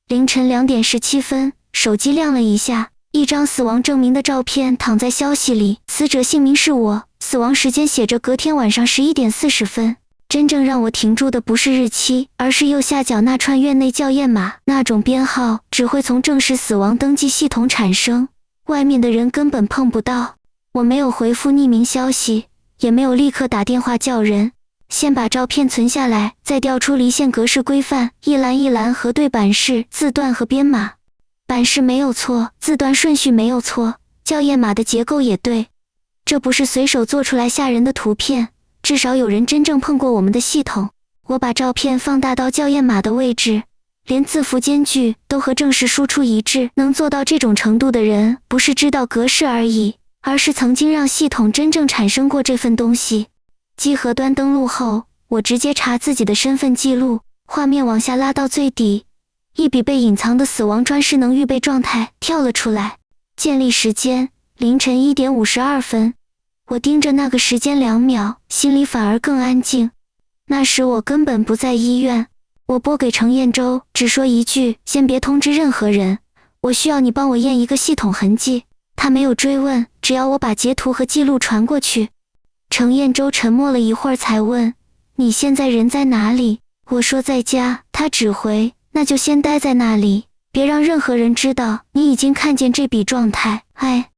凌晨2點17分，手機亮了一下，一張死亡證明的照片躺在消息里，死者姓名是我，死亡时间寫着隔天晚上11點40分。真正讓我停住的不是日期，而是右下角那串院內校驗碼，那種編號只會從正式死亡登記系統產生，外面的人根本碰不到。我沒有回復匿名消息，也沒有立刻打電話叫人，先把照片存下來，再調出離線格式規範，一欄一欄核對版式、字段和編碼。版式沒有錯，字段順序沒有錯，校驗碼的結構也對。這不是隨手做出來嚇人的圖片，至少有人真正碰過我們的系統。我把照片放大到校驗碼的位置，連字符間距都和正式輸出一致。能做到這種程度的人，不是知道格式而已，而是曾經讓系統真正產生過這份東西。集合端登錄後，我直接查自己的身份記錄，畫面往下拉到最底，一筆被隱藏的死亡專失能預備狀態跳了出來。建立時間凌晨1點52分。我盯着那個時間2秒，心裡反而更安靜。那時我根本不在醫院。我撥給程硯舟，只說一句：先別通知任何人，我需要你幫我驗一個系統痕跡。他沒有追問，只要我把截圖和記錄傳過去。程硯舟沉默了一會兒才問：你現在人在哪裡？我說在家。他只回：那就先待在那裡，別讓任何人知道你已經看見這筆狀態。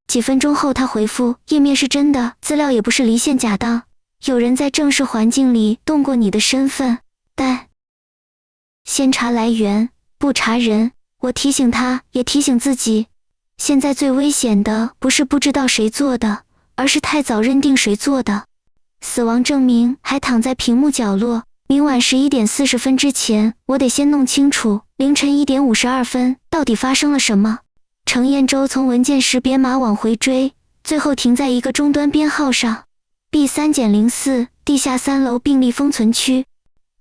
幾分鐘後他回復：頁面是真的，資料也不是離線假當，有人在正式環境裡動過你的身份，但先查來源，不查人。我提醒他，也提醒自己，現在最危險的不是不知道誰做的，而是太早認定誰做的。死亡證明還躺在屏幕角落，明晚11點40分之前，我得先弄清楚凌晨1點52分到底發生了什麼。程硯舟從文件識別碼往回追，最後停在一個終端編號上 B3-04 地下3樓病歷封存區。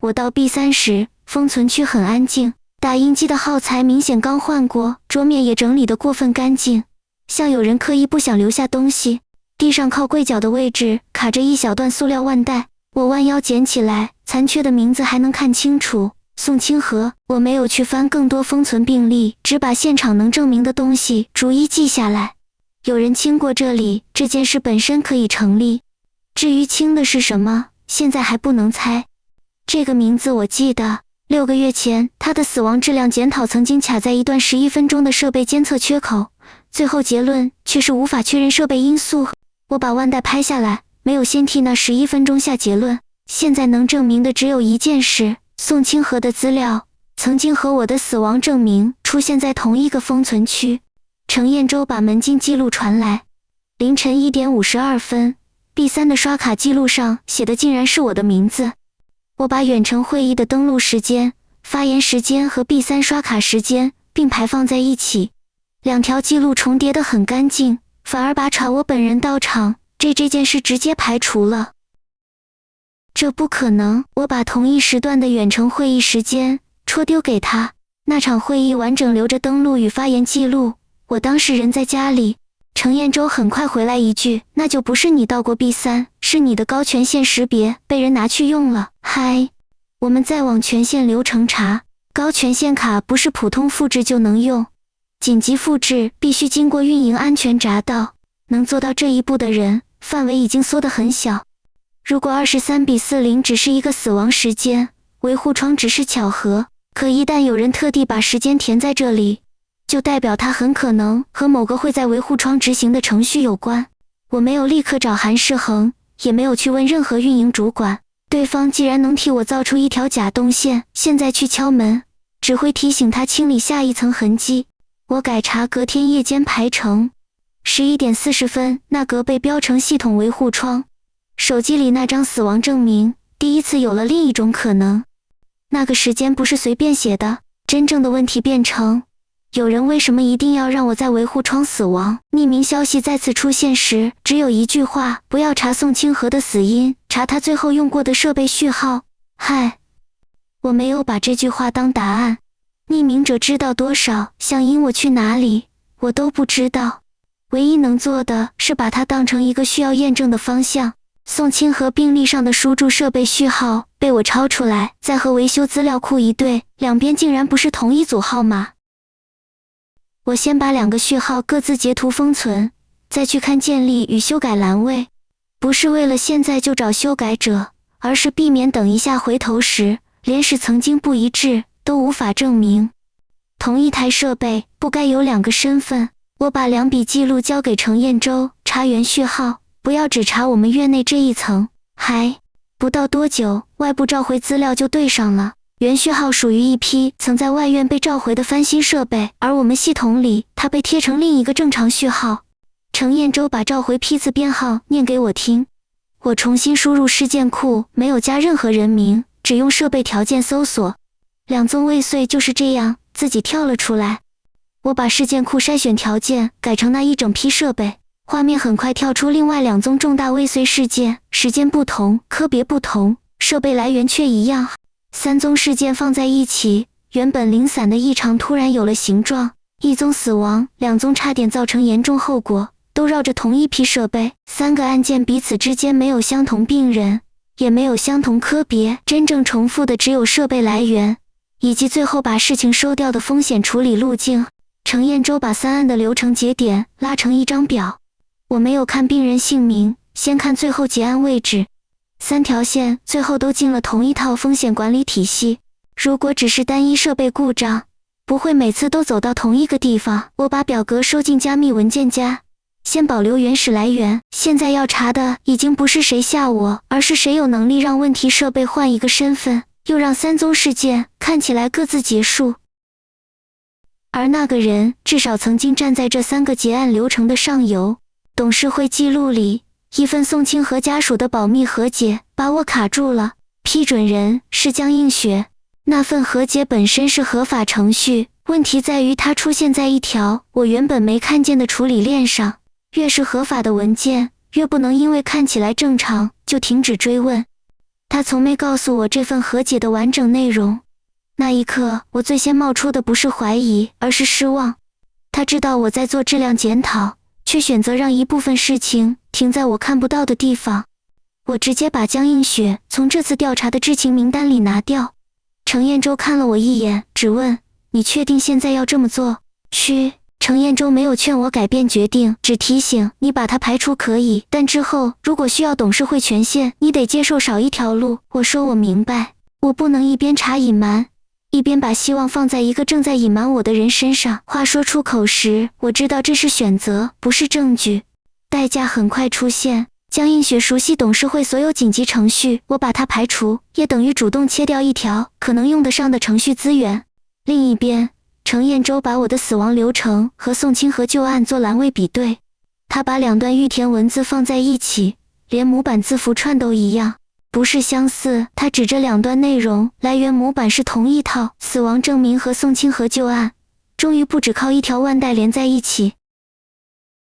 我到 B3 時，封存區很安靜，打印機的耗材明顯剛換過，桌面也整理得過分乾淨，像有人刻意不想留下東西。地上靠櫃角的位置卡着一小段塑料腕帶，我彎腰撿起來，殘缺的名字還能看清楚。宋清河。我沒有去翻更多封存病歷，只把現場能證明的東西逐一記下來。有人清過這裡，這件事本身可以成立。至於清的是什麼，現在還不能猜。這個名字我記得，6個月前他的死亡質量檢討曾經卡在一段11分鐘的設備監測缺口，最後結論卻是無法確認設備因素。我把腕帶拍下來，沒有先替那11分鐘下結論。現在能證明的只有一件事，宋清河的資料曾經和我的死亡證明出現在同一個封存區。程硯舟把门禁記錄傳來，凌晨1點52分 ，B3 的刷卡記錄上寫的竟然是我的名字。我把遠程會議的登錄時間、發言時間和 B3 刷卡時間並排放在一起，2條記錄重疊得很乾淨，反而把我本人到場這件事直接排除了。這不可能！我把同一時段的遠程會議時間戳丟給他。那場會議完整留着登錄與發言記錄，我當時人在家裡。程硯舟很快回來一句：那就不是你到過 B3， 是你的高權限識別被人拿去用了。我們再往權限流程查，高權限卡不是普通複製就能用，緊急複製必須經過運營安全閘道。能做到這一步的人，範圍已經縮得很小。如果23:40只是一個死亡時間，維護窗只是巧合，可一旦有人特地把時間填在這裡，就代表它很可能和某個會在維護窗執行的程序有關。我沒有立刻找韓世恆，也沒有去問任何運營主管，對方既然能替我造出一條假動線，現在去敲門，只會提醒他清理下一層痕跡。我改查隔天夜間排程，11點40分，那格被標成系統維護窗。手機裡那張死亡證明，第一次有了另一種可能。那個時間不是隨便寫的，真正的問題變成，有人為什麼一定要讓我在維護窗死亡？匿名消息再次出現時，只有一句話：不要查宋清河的死因，查他最後用過的設備序號。我沒有把這句話當答案。匿名者知道多少，想引我去哪裡，我都不知道。唯一能做的是把它當成一個需要驗證的方向。宋清河病歷上的輸注設備序號被我抄出來，再和維修資料庫一對，兩邊竟然不是同一組號碼。我先把2個序號各自截圖封存，再去看建立與修改欄位。不是為了現在就找修改者，而是避免等一下回頭時，連是曾經不一致都無法證明。同一台設備不該有2個身份。我把2筆記錄交給程硯舟，查原序號，不要只查我們院內這一層。還不到多久，外部召回資料就對上了。原序號屬於一批曾在外院被召回的翻新設備，而我們系統裡它被貼成另一個正常序號。程硯舟把召回批次編號念給我聽，我重新輸入事件庫，沒有加任何人名，只用設備條件搜索。2宗未遂就是這樣自己跳了出來。我把事件庫篩選條件改成那一整批設備，畫面很快跳出另外2宗重大未遂事件，時間不同，科別不同，設備來源卻一樣。3宗事件放在一起，原本零散的異常突然有了形狀。1宗死亡，2宗差點造成嚴重後果，都繞着同一批設備。3個案件彼此之間沒有相同病人，也沒有相同科別，真正重複的只有設備來源，以及最後把事情收掉的風險處理路徑。程硯舟把3案的流程節點拉成一張表，我沒有看病人姓名，先看最後結案位置。3條線最後都進了同一套風險管理體系。如果只是單一設備故障，不會每次都走到同一個地方。我把表格收進加密文件夾，先保留原始來源。現在要查的已經不是誰嚇我，而是誰有能力讓問題設備換一個身份，又讓3宗事件看起來各自結束。而那個人至少曾經站在這3個結案流程的上游。董事會記錄裡，一份宋清和家屬的保密和解把我卡住了，批准人是江映雪。那份和解本身是合法程序，問題在於它出現在一條我原本沒看見的處理鏈上。越是合法的文件，越不能因為看起來正常就停止追問。他從沒告訴我這份和解的完整內容。那一刻，我最先冒出的不是懷疑，而是失望。他知道我在做質量檢討，卻選擇讓一部分事情停在我看不到的地方。我直接把江映雪從這次調查的知情名單裡拿掉。程硯舟看了我一眼，只問：“你確定現在要這麼做？”程硯舟沒有勸我改變決定，只提醒你把它排除可以，但之後如果需要董事會權限，你得接受少一條路。我說我明白，我不能一邊查隱瞞，一邊把希望放在一個正在隱瞞我的人身上。話說出口時，我知道這是選擇，不是證據。代價很快出現。江映雪熟悉董事會所有緊急程序，我把它排除，也等於主動切掉一條可能用得上的程序資源。另一邊，程硯舟把我的死亡流程和宋清和舊案做欄位比對，他把2段預填文字放在一起，連模板字符串都一樣。不是相似，他指着2段內容，來源模板是同一套，死亡證明和宋清和舊案，終於不只靠一條腕带連在一起。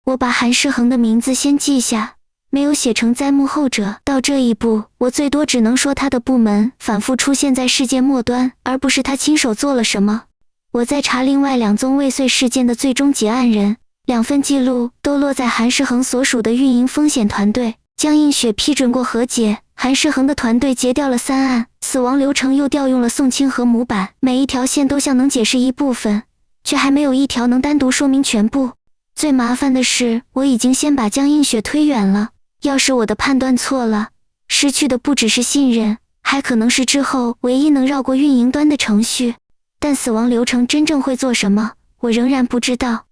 我把韓世恆的名字先記下，沒有寫成在幕後者。到這一步，我最多只能說他的部門反覆出現在事件末端，而不是他親手做了什麼。我在查另外2宗未遂事件的最終結案人，2份記錄都落在韓世恆所屬的運營風險團隊。江映雪批准過和解，韓世恆的团隊結掉了3案，死亡流程又調用了宋清和模板，每一條線都像能解釋一部分，卻還沒有一條能單獨說明全部。最麻煩的是，我已經先把江映雪推遠了，要是我的判斷錯了，失去的不只是信任，還可能是之後唯一能繞過運營端的程序。但死亡流程真正會做什麼，我仍然不知道。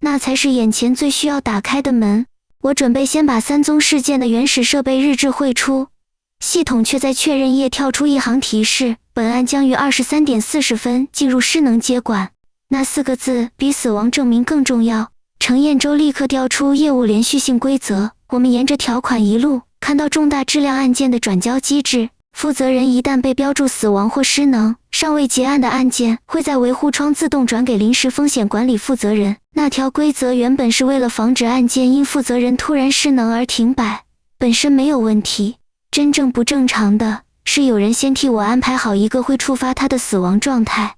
那才是眼前最需要打開的門。我準備先把3宗事件的原始設備日誌匯出，系統卻在確認頁跳出一行提示：本案將於23點40分進入失能接管。那4個字比死亡證明更重要。程硯舟立刻調出業務連續性規則，我們沿着條款一路看到重大質量案件的轉交機制。負責人一旦被標注死亡或失能，尚未結案的案件會在維護窗自動轉給臨時風險管理負責人。那條規則原本是為了防止案件因負責人突然失能而停擺，本身沒有問題。真正不正常的是有人先替我安排好一個會觸發他的死亡狀態。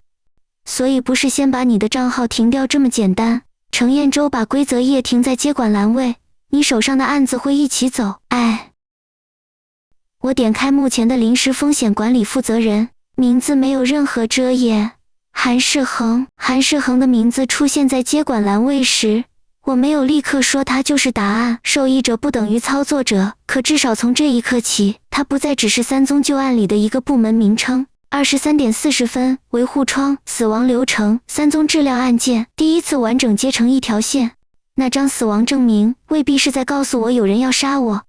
所以不是先把你的賬號停掉這麼簡單。程硯舟把規則頁停在接管欄位，你手上的案子會一起走。我點開目前的臨時風險管理負責人，名字沒有任何遮掩，韓世恆的名字出現在接管欄位時，我沒有立刻說他就是答案。受益者不等於操作者，可至少從這一刻起，他不再只是三宗舊案裡的一個部門名稱。23點40分，維護窗死亡流程，三宗治療案件，第一次完整接成一條線。那張死亡證明未必是在告訴我有人要殺我，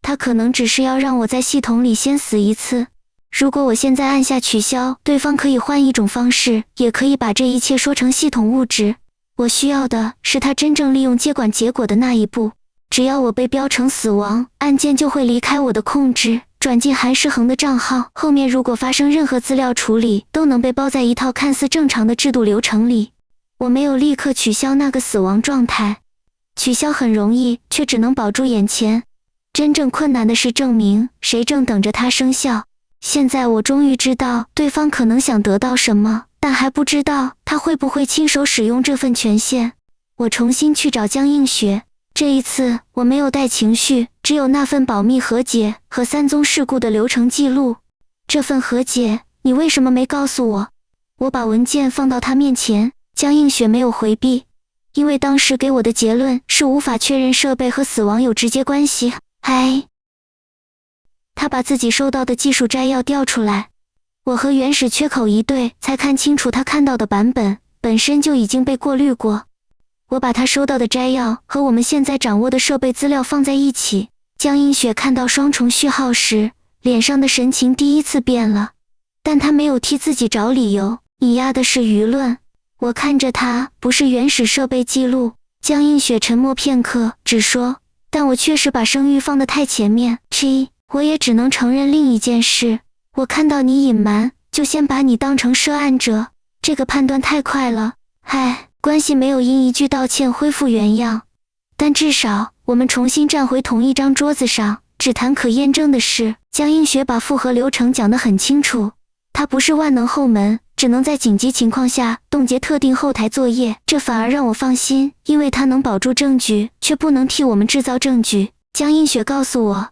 他可能只是要讓我在系統裡先死一次。如果我現在按下取消，对方可以換一種方式，也可以把這一切說成系統物質。我需要的是他真正利用接管結果的那一步。只要我被標成死亡，案件就會離開我的控制，轉進韓世恆的賬號。後面如果發生任何資料處理，都能被包在一套看似正常的制度流程裡。我沒有立刻取消那個死亡狀態，取消很容易，卻只能保住眼前。真正困難的是證明誰正等着它生效。現在我終於知道對方可能想得到什麼，但還不知道他會不會親手使用這份權限。我重新去找江映雪，這一次我沒有帶情緒，只有那份保密和解和三宗事故的流程記錄。這份和解，你為什麼沒告訴我？我把文件放到他面前，江映雪沒有回避，因為當時給我的結論是無法確認設備和死亡有直接關係。他把自己收到的技術摘要調出來，我和原始缺口一對，才看清楚他看到的版本本身就已經被過濾過。我把他收到的摘要和我們現在掌握的設備資料放在一起，江映雪看到雙重序號時，臉上的神情第一次變了，但他沒有替自己找理由。你壓的是輿論。我看着他，不是原始設備記錄。江映雪沉默片刻，只說，但我確實把聲譽放得太前面。我也只能承認另一件事，我看到你隱瞞，就先把你當成涉案者，這個判斷太快了。關係沒有因一句道歉恢復原樣，但至少我們重新站回同一張桌子上，只談可驗證的事。江映雪把複核流程講得很清楚，它不是萬能後門，只能在緊急情況下凍結特定後台作業，這反而讓我放心，因為它能保住證據，卻不能替我們制造證據。江映雪告訴我，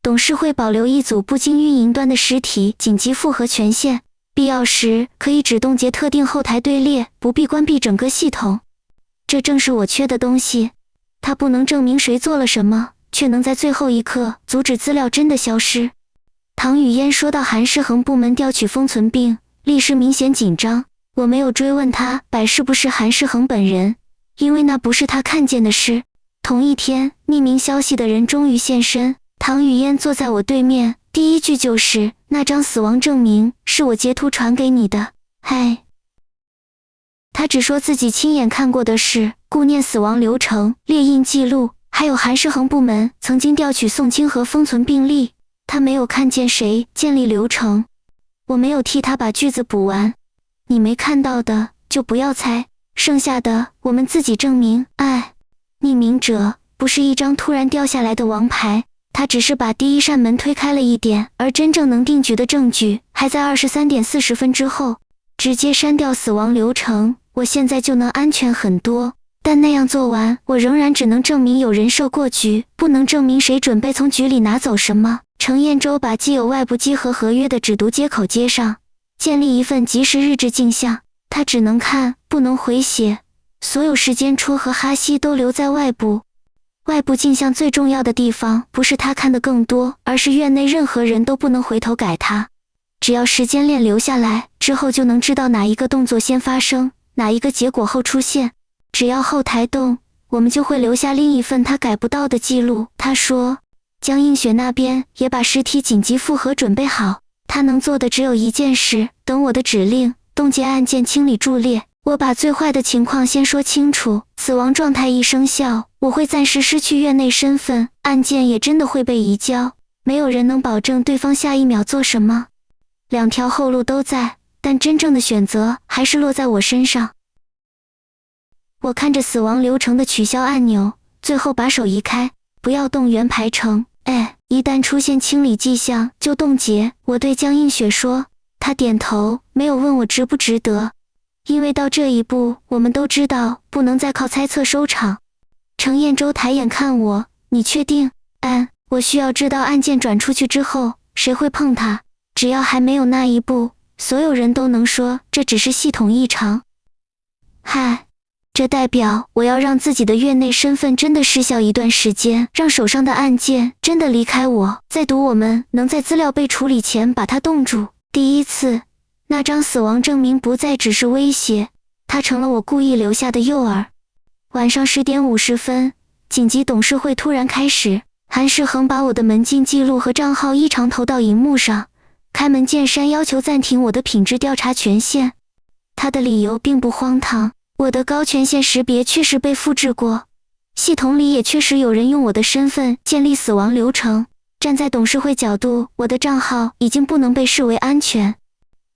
董事會保留一組不經運營端的實體緊急複核權限，必要時可以只凍結特定後台隊列，不必關閉整個系統。這正是我缺的東西。它不能證明誰做了什麼，卻能在最後一刻阻止資料真的消失。唐雨嫣說到韓世恆部門調取封存病，立時明顯緊張。我沒有追問他是不是韓世恆本人，因為那不是他看見的事。同一天，匿名消息的人終於現身。唐雨嫣坐在我對面，第一句就是那張死亡證明是我截圖傳給你的。他只說自己親眼看過的事，顧念死亡流程、列印記錄，還有韓世恆部門曾經調取宋清河封存病歷。他沒有看見誰建立流程。我沒有替他把句子補完。你沒看到的就不要猜，剩下的我們自己證明。匿名者不是一張突然掉下來的王牌，他只是把第一扇門推開了一點，而真正能定局的證據還在23點40分之後。直接刪掉死亡流程，我現在就能安全很多。但那樣做完，我仍然只能證明有人受過局，不能證明誰準備從局裡拿走什麼。程硯舟把既有外部机核合約的只讀接口接上，建立一份即时日誌鏡像，他只能看，不能回寫。所有时间戳和哈希都留在外部。外部镜像最重要的地方不是他看得更多，而是院内任何人都不能回头改它。只要时间鏈留下来，之後就能知道哪一個動作先發生，哪一個結果後出現。只要後台動，我們就會留下另一份他改不到的記錄。他說，江映雪那邊也把實體緊急複核準備好，他能做的只有一件事，等我的指令，凍結案件，清理佇列。我把最壞的情況先說清楚，死亡狀態一生效，我會暫時失去院內身份，案件也真的會被移交。沒有人能保證對方下一秒做什麼。兩條後路都在，但真正的選擇還是落在我身上。我看着死亡流程的取消按鈕，最後把手移開，不要動原排程。一旦出現清理跡象就凍結。我對江映雪說，她點頭，沒有問我值不值得。因為到這一步，我們都知道不能再靠猜測收場。程硯舟抬眼看我，你確定？我需要知道案件轉出去之後，誰會碰它。只要還沒有那一步，所有人都能說這只是系統異常。嗨，這代表我要讓自己的院內身份真的失效一段時間，讓手上的案件真的離開我，再赌我們能在資料被處理前把它冻住。第一次，那張死亡證明不再只是威脅，它成了我故意留下的誘餌。晚上10點50分，緊急董事會突然開始，韓世恆把我的门禁記錄和賬號異常投到熒幕上，開門見山要求暫停我的品質調查權限。他的理由並不荒唐，我的高權限識別確實被複製過，系統裡也確實有人用我的身份建立死亡流程。站在董事會角度，我的賬號已經不能被視為安全。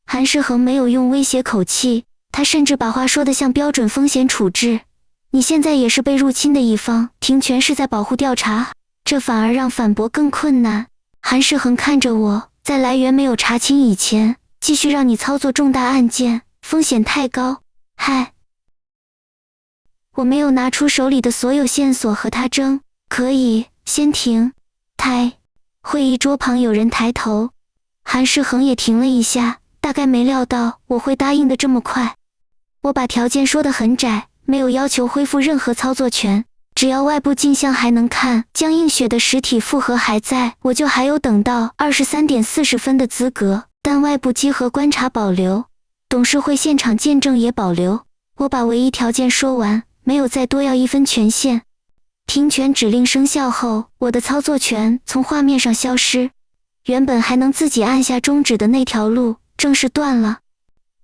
韓世恆沒有用威脅口氣，他甚至把話說得像標準風險處置。你現在也是被入侵的一方，停權是在保護調查，這反而讓反駁更困難。韓世恆看着我，在來源沒有查清以前，繼續讓你操作重大案件，風險太高。嗨，我沒有拿出手裡的所有線索和他爭，可以先停。會議桌旁有人抬頭，韓世恆也停了一下，大概沒料到我會答應得這麼快。我把條件說得很窄，沒有要求恢復任何操作權，只要外部鏡像還能看，江映雪的實體复合還在，我就還有等到23點40分的資格，但外部稽核觀察保留，董事會現場見證也保留。我把唯一條件說完，沒有再多要1分權限。停權指令生效後，我的操作權從畫面上消失，原本還能自己按下終止的那條路正式斷了。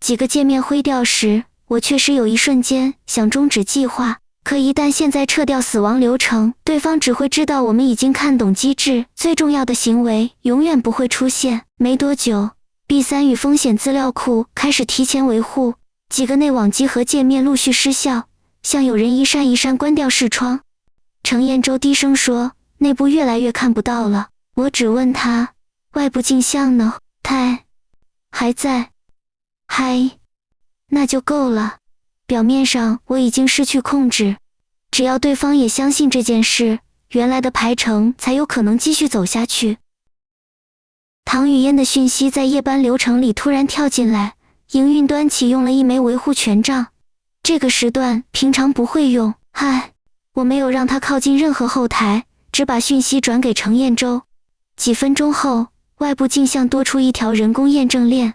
幾個界面灰掉時，我確實有一瞬間想終止計劃，可一旦現在撤掉死亡流程，對方只會知道我們已經看懂機制，最重要的行為永遠不會出現。沒多久， B3 與風險資料庫開始提前維護，幾個內網集合界面陸續失效，像有人一扇一扇關掉視窗。程硯舟低聲說，內部越來越看不到了。我只問他，外部鏡像呢？還在。嗨，那就夠了。表面上我已經失去控制，只要对方也相信這件事，原來的排程才有可能繼續走下去。唐雨嫣的訊息在夜班流程裡突然跳進來，營運端啟用了一枚維護權杖，這個時段平常不會用。嗨，我沒有讓他靠近任何後台，只把訊息轉給程硯舟。幾分鐘後，外部鏡像多出一條人工驗證鏈，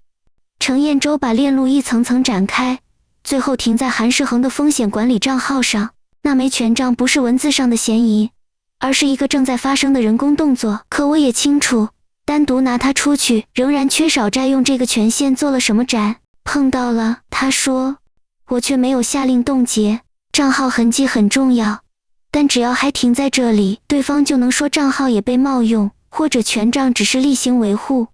程硯舟把鏈路一層層展開，最後停在韓世恆的風險管理賬號上。那枚權杖不是文字上的嫌疑，而是一個正在發生的人工動作。可我也清楚，單獨拿它出去，仍然缺少占用這個權限做了什麼展。碰到了，他說，我卻沒有下令凍結。賬號痕跡很重要，但只要還停在這裡，對方就能說賬號也被冒用，或者權杖只是例行維護。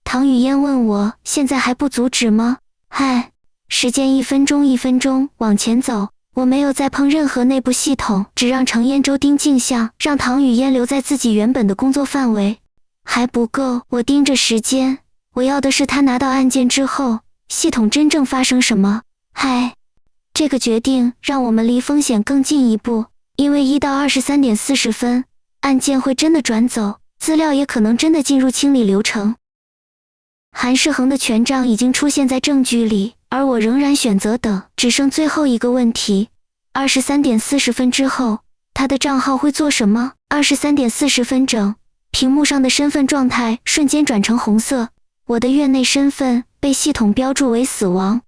唐雨嫣問我，現在還不阻止嗎？嗨，時間1分鐘1分鐘往前走，我沒有再碰任何內部系統，只讓程硯舟盯鏡像，讓唐雨嫣留在自己原本的工作範圍。還不夠，我盯着時間，我要的是他拿到案件之後，系統真正發生什麼。嗨，這個決定讓我們離風險更近一步，因為1到23點40分，案件會真的轉走，資料也可能真的進入清理流程。韓世恆的權杖已經出現在證據裡，而我仍然選擇等，只剩最後一個問題：23點40分之後，他的賬號會做什麼？23點40分整，屏幕上的身份狀態瞬間轉成紅色，我的院內身份被系統標注為死亡。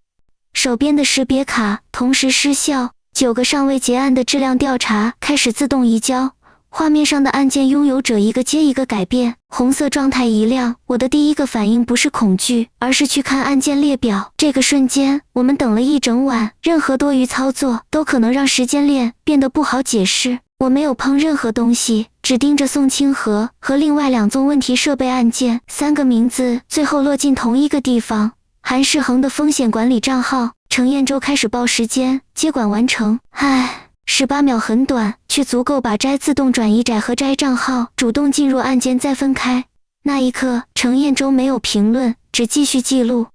手邊的識別卡同時失效，9個尚未結案的質量調查開始自動移交，畫面上的案件擁有者一個接一個改變，紅色狀態一亮，我的第一個反應不是恐懼，而是去看案件列表。這個瞬間，我們等了一整晚，任何多餘操作都可能讓時間鏈變得不好解釋。我沒有碰任何東西，只盯着宋清河和另外2宗問題設備案件，3個名字最後落進同一個地方。韓世恆的風險管理賬號，程硯舟開始報時間，接管完成。18秒很短，卻足夠把摘自動轉移載和摘賬號主動進入案件再分開。那一刻，程硯舟沒有評論，只繼續記錄。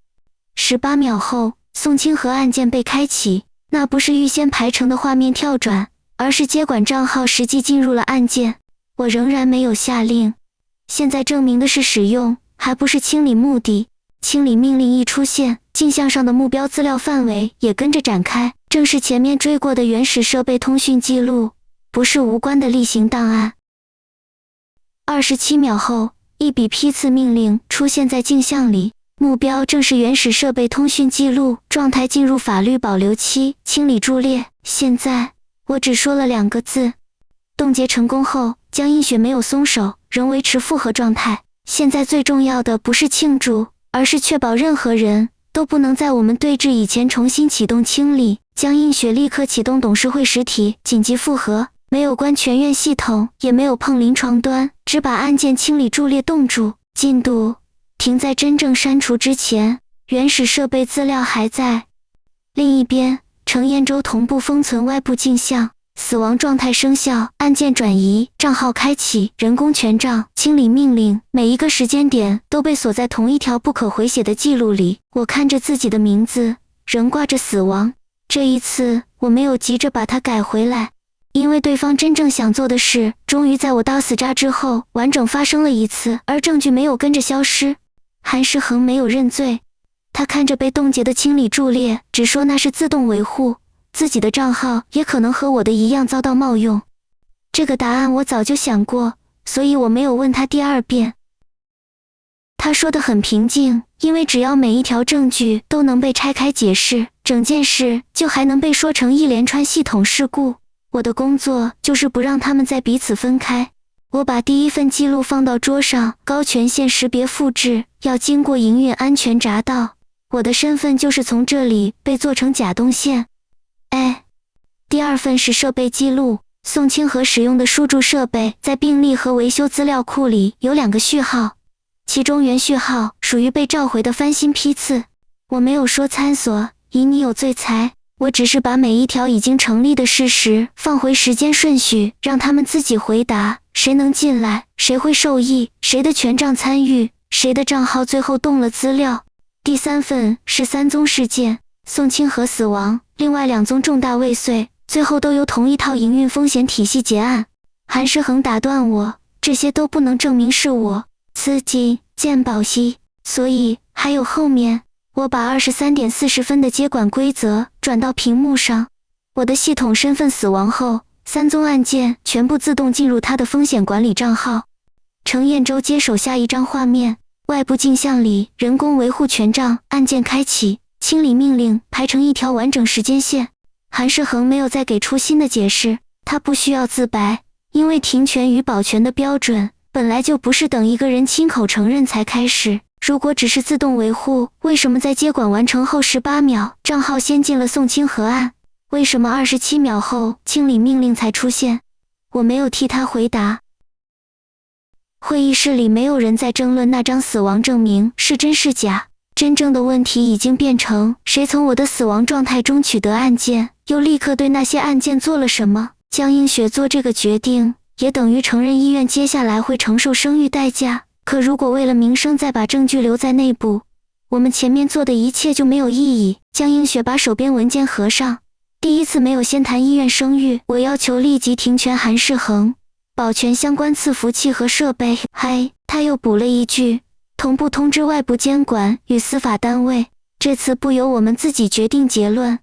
18秒後，宋清河案件被開啟，那不是預先排成的畫面跳轉，而是接管賬號實際進入了案件。我仍然沒有下令，現在證明的是使用，還不是清理目的。清理命令一出現，鏡像上的目標資料範圍也跟着展開，正是前面追過的原始設備通訊記錄，不是無關的例行檔案。27秒後，一筆批次命令出現在鏡像裡，目標正是原始設備通讯記錄，狀態進入法律保留期，清理佇列。現在，我只說了2個字。凍結成功後，江映雪沒有鬆手，仍維持複合狀態。現在最重要的不是慶祝，而是確保任何人都不能在我們對峙以前重新啟動清理。江映雪立刻啟動董事會實體緊急複核，沒有關全院系統，也沒有碰臨床端，只把案件清理佇列凍住，進度停在真正刪除之前。原始設備資料還在。另一邊，程彥舟同步封存外部鏡像，死亡狀態生效，案件轉移，賬號開啟，人工權杖，清理命令，每一個時間點都被鎖在同一條不可回寫的記錄裡。我看着自己的名字，仍掛着死亡。這一次，我沒有急着把它改回來，因為对方真正想做的事，終於在我到死渣之後完整發生了一次，而證據沒有跟着消失。韓世恆沒有認罪，他看着被凍結的清理佇列，只說那是自動維護，自己的賬號也可能和我的一樣遭到冒用。這個答案我早就想過，所以我沒有問他第2遍。他說得很平靜，因為只要每一條證據都能被拆開解釋，整件事就還能被說成一連串系統事故。我的工作就是不讓他們再彼此分開。我把第1份記錄放到桌上，高權限識別複製，要經過營運安全閘道。我的身份就是從這裡被做成假動線。第2份是設備記錄，宋清河使用的輸注設備在病歷和維修資料庫裡有2個序號，其中原序號屬於被召回的翻新批次。我沒有說參索，以你有罪裁，我只是把每一條已經成立的事實放回時間順序，讓他們自己回答，誰能進來，誰會受益，誰的權杖參與，誰的賬號最後動了資料。第3份是3宗事件，宋清河死亡，另外2宗重大未遂，最後都由同一套營運風險體系結案。韓世恆打斷我，這些都不能證明是我。資金、健保息，所以還有後面。我把23點40分的接管規則轉到屏幕上。我的系統身份死亡後，3宗案件全部自動進入他的風險管理賬號。程彥舟接手下一張畫面，外部鏡像裡人工維護權杖案件開啟，清理命令排成一條完整時間線。韓世恆沒有再給出新的解釋，他不需要自白，因為停權與保全的標準本來就不是等一個人親口承認才開始。如果只是自動維護，為什麼在接管完成後18秒，賬號先進了宋清河案？為什麼27秒後清理命令才出現？我沒有替他回答。會議室裡沒有人在爭論那張死亡證明是真是假，真正的問題已經變成誰從我的死亡狀態中取得案件，又立刻對那些案件做了什麼。江映雪做這個決定，也等於承認醫院接下來會承受聲譽代價。可如果為了名聲再把證據留在內部，我們前面做的一切就沒有意義。江映雪把手邊文件合上，第一次没有先談醫院聲譽，我要求立即停權韓世恆，保全相關伺服器和設備。他又補了一句，同步通知外部監管與司法單位，這次不由我們自己決定結論。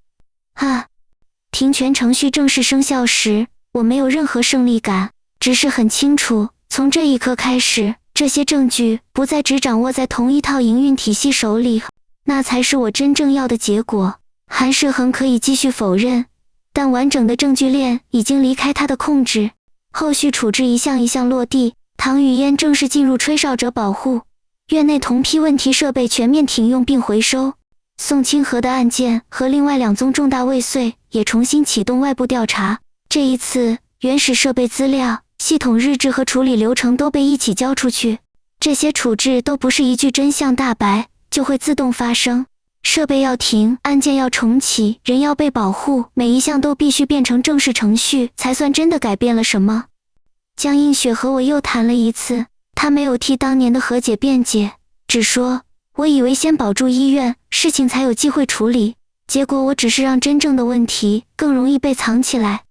停權程序正式生效時，我沒有任何勝利感，只是很清楚，從這一刻開始，這些證據不再只掌握在同一套營運體系手裡，那才是我真正要的結果。韓世恆可以繼續否認，但完整的證據鏈已經離開他的控制，後續處置一項一項落地。唐雨嫣正式進入吹哨者保護，院內同批問題設備全面停用並回收。宋清河的案件和另外2宗重大未遂也重新啟動外部調查。這一次，原始設備資料、系統日誌和處理流程都被一起交出去。這些處置都不是一句真相大白就會自動發生。設備要停，案件要重啟，人要被保護，每一項都必須變成正式程序，才算真的改變了什麼。江映雪和我又談了一次，她沒有替當年的和解辯解，只說我以為先保住醫院，事情才有機會處理，結果我只是讓真正的問題更容易被藏起來。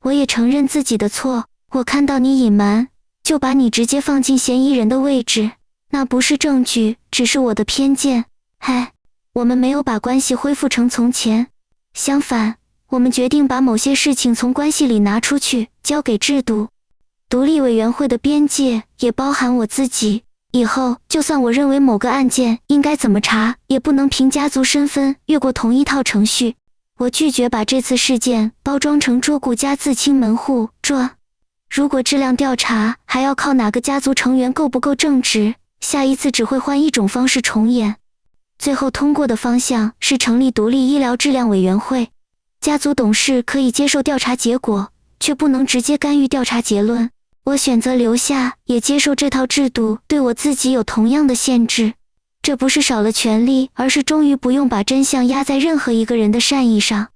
我也承認自己的錯，我看到你隱瞞，就把你直接放進嫌疑人的位置。那不是證據，只是我的偏見。嗨，我們沒有把關係恢復成從前，相反，我們決定把某些事情從關係裡拿出去，交給制度。獨立委員會的邊界也包含我自己。以後，就算我認為某個案件應該怎麼查，也不能憑家族身份越過同一套程序。我拒絕把這次事件包裝成捉顧家自清門戶。如果質量調查還要靠哪個家族成員夠不夠正直，下一次只會換一種方式重演。最後通過的方向是成立獨立醫療質量委員會，家族董事可以接受調查結果，卻不能直接干預調查結論。我選擇留下，也接受這套制度對我自己有同樣的限制。這不是少了權力，而是終於不用把真相壓在任何一個人的善意上。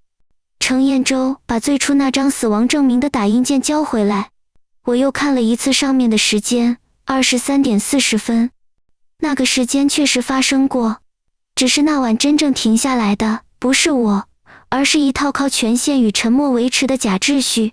程硯舟把最初那張死亡證明的打印件交回來，我又看了一次上面的時間，23點40分。那個時間確實發生過，只是那晚真正停下來的不是我，而是一套靠權限與沉默維持的假秩序。